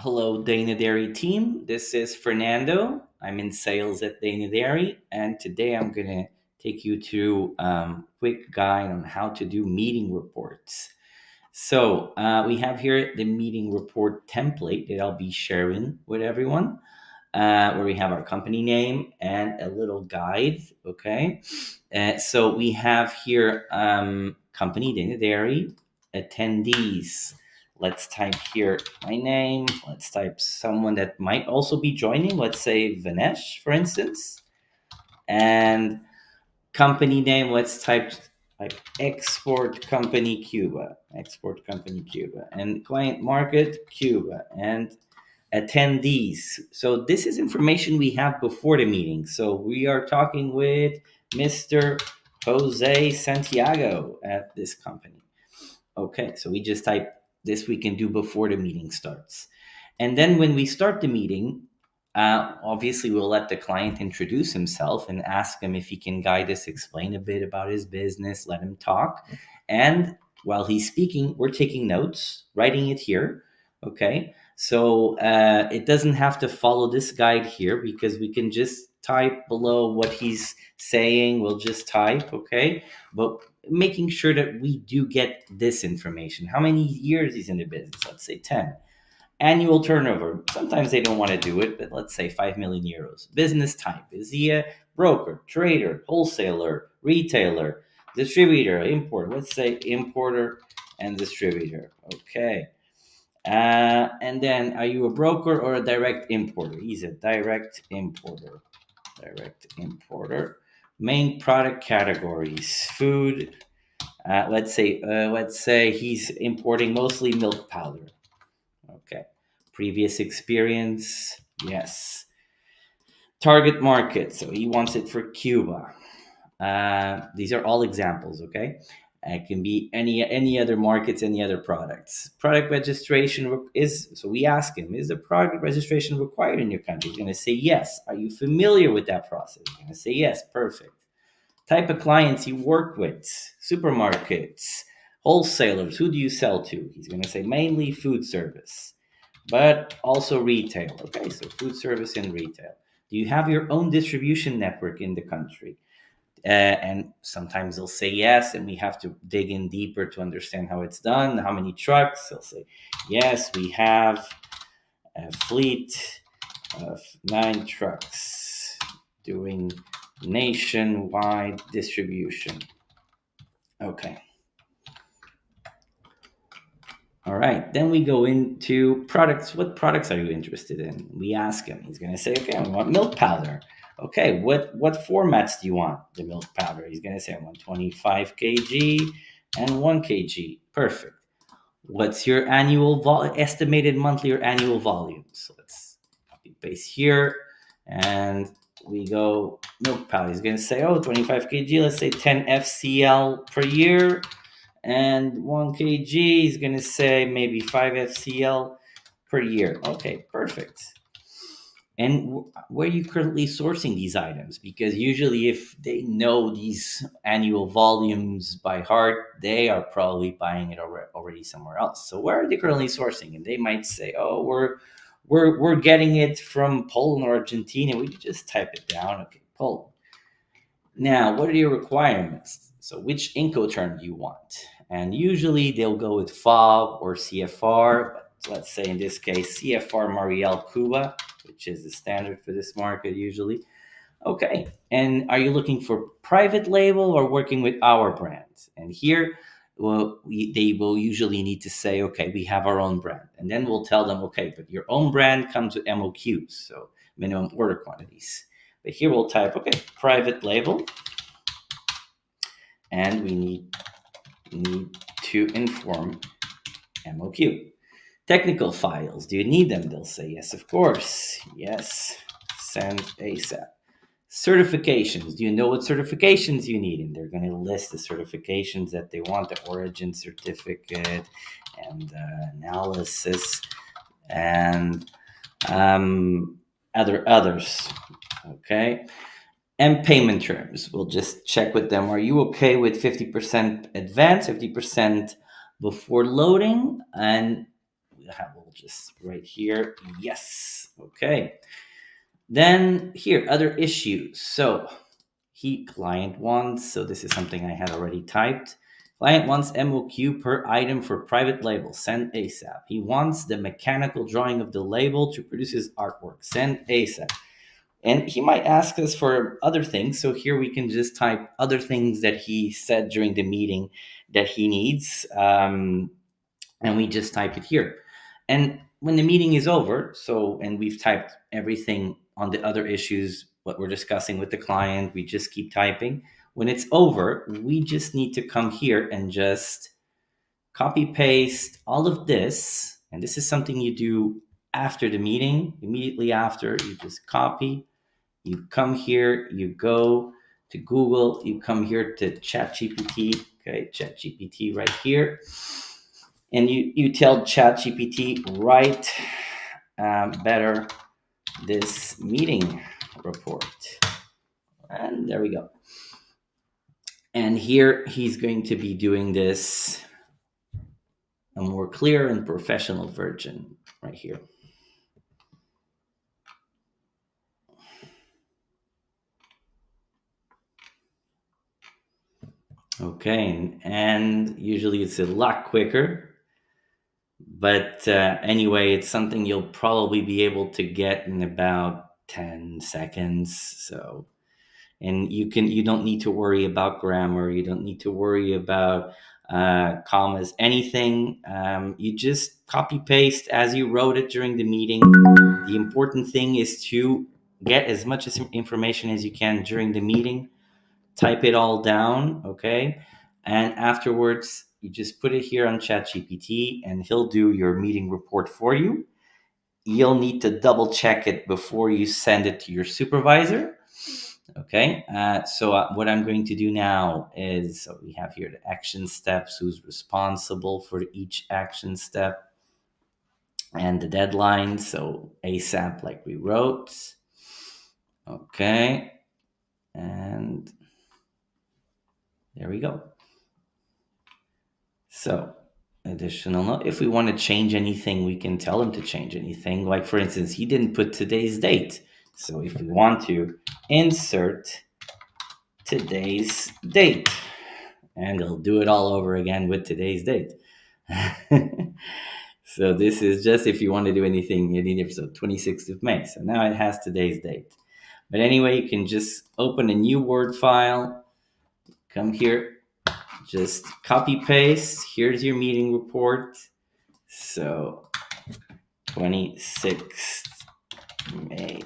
Hello, Dana Dairy team. This is Fernando. I'm in sales at Dana Dairy, and today I'm going to take you through a quick guide on how to do meeting reports. So we have here the meeting report template that I'll be sharing with everyone, where we have our company name and a little guide. Okay, so we have here company Dana Dairy, attendees. Let's type here my name. Let's type someone that might also be joining. Let's say Vanesh, for instance. And company name, let's type like Export Company Cuba. Export Company Cuba. And client market, Cuba. And attendees. So this is information we have before the meeting. So we are talking with Mr. Jose Santiago at this company. Okay, so we just type this we can do before the meeting starts. And then when we start the meeting, obviously we'll let the client introduce himself and ask him if he can guide us, explain a bit about his business, let him talk. And while he's speaking, we're taking notes, writing it here. Okay, so it doesn't have to follow this guide here because we can just type below what he's saying. We'll just type, okay? But making sure that we do get this information. How many years he's in the business? Let's say 10. Annual turnover. Sometimes they don't want to do it, but let's say 5 million euros. Business type. Is he a broker, trader, wholesaler, retailer, distributor, importer? Let's say importer and distributor. Okay. And then, are you a broker or a direct importer? He's a direct importer. Direct importer. Main product categories: food. Let's say he's importing mostly milk powder. Okay. Previous experience, yes. Target market, so he wants it for Cuba. These are all examples, okay? It can be any other markets, any other products. Product registration is, so we ask him, is the product registration required in your country? He's going to say yes. Are you familiar with that process? He's going to say yes. Perfect. Type of clients you work with: supermarkets, wholesalers. Who do you sell to? He's going to say mainly food service, but also retail. Okay, so food service and retail. Do you have your own distribution network in the country? And sometimes they'll say yes, and we have to dig in deeper to understand how it's done. How many trucks? They'll say yes, we have a fleet of 9 trucks doing nationwide distribution. Okay. All right. Then we go into products. What products are you interested in? We ask him. He's going to say, okay, I want milk powder. Okay, what formats do you want the milk powder? He's going to say, I want 25 kg and 1 kg. Perfect. What's your estimated monthly or annual volume? So let's copy paste here, and we go milk powder. He's going to say, 25 kg, let's say 10 FCL per year, and 1 kg is going to say maybe 5 FCL per year. Okay, perfect. And where are you currently sourcing these items? Because usually, if they know these annual volumes by heart, they are probably buying it already somewhere else. So where are they currently sourcing? And they might say, "Oh, we're getting it from Poland or Argentina." We just type it down. Okay, Poland. Now, what are your requirements? So, which Incoterm do you want? And usually they'll go with FOB or CFR. But let's say in this case, CFR Mariel Cuba, which is the standard for this market usually. Okay. And are you looking for private label or working with our brands? And here, well, they will usually need to say, okay, we have our own brand. And then we'll tell them, okay, but your own brand comes with MOQs, so minimum order quantities. But here we'll type, okay, private label. And we need to inform MOQ. Technical files, do you need them? They'll say, yes, of course. Yes, send ASAP. Certifications, do you know what certifications you need? And they're going to list the certifications that they want, the origin certificate and analysis and others. Okay. And payment terms, we'll just check with them. Are you okay with 50% advance, 50% before loading? And we'll I'll just write here, yes. Okay. Then here, other issues. So client wants, so this is something I had already typed. Client wants MOQ per item for private label. Send ASAP. He wants the mechanical drawing of the label to produce his artwork. Send ASAP. And he might ask us for other things. So here we can just type other things that he said during the meeting that he needs. And we just type it here. And when the meeting is over, and we've typed everything on the other issues, what we're discussing with the client, we just keep typing. When it's over, we just need to come here and just copy paste all of this. And this is something you do after the meeting, immediately after. You just copy, you come here, you go to Google, you come here to ChatGPT, okay, ChatGPT right here, and you tell ChatGPT, write better this meeting report. And there we go. And here he's going to be doing this a more clear and professional version right here. Okay, and usually it's a lot quicker. But anyway, it's something you'll probably be able to get in about 10 seconds. So, and you don't need to worry about grammar. You don't need to worry about commas, anything. You just copy paste as you wrote it during the meeting. The important thing is to get as much information as you can during the meeting. Type it all down, okay? And afterwards, you just put it here on ChatGPT and he'll do your meeting report for you. You'll need to double check it before you send it to your supervisor. Okay, what I'm going to do now is, so we have here the action steps, who's responsible for each action step, and the deadline, so ASAP like we wrote. Okay, and there we go. So additional note, if we want to change anything, we can tell him to change anything. Like for instance, he didn't put today's date. So if we want to insert today's date, and he'll do it all over again with today's date. So this is just if you want to do anything in the episode 26th of May. So now it has today's date. But anyway, you can just open a new Word file, come here, just copy paste. Here's your meeting report. So 26th May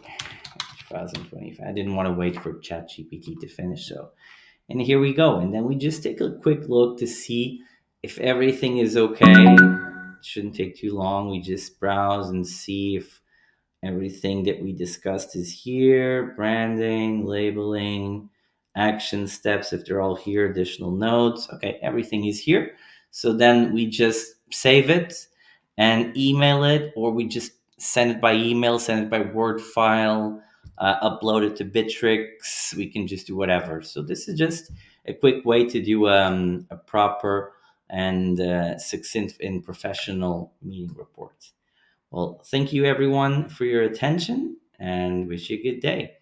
2025. I didn't want to wait for ChatGPT to finish. So, and here we go. And then we just take a quick look to see if everything is okay. It shouldn't take too long. We just browse and see if everything that we discussed is here. Branding, labeling, action steps, if they're all here, additional notes. Okay, everything is here. So then we just save it and email it, or we just send it by email, send it by Word file, upload it to Bittrex. We can just do whatever. So this is just a quick way to do a proper and succinct and professional meeting report. Well, thank you everyone for your attention and wish you a good day.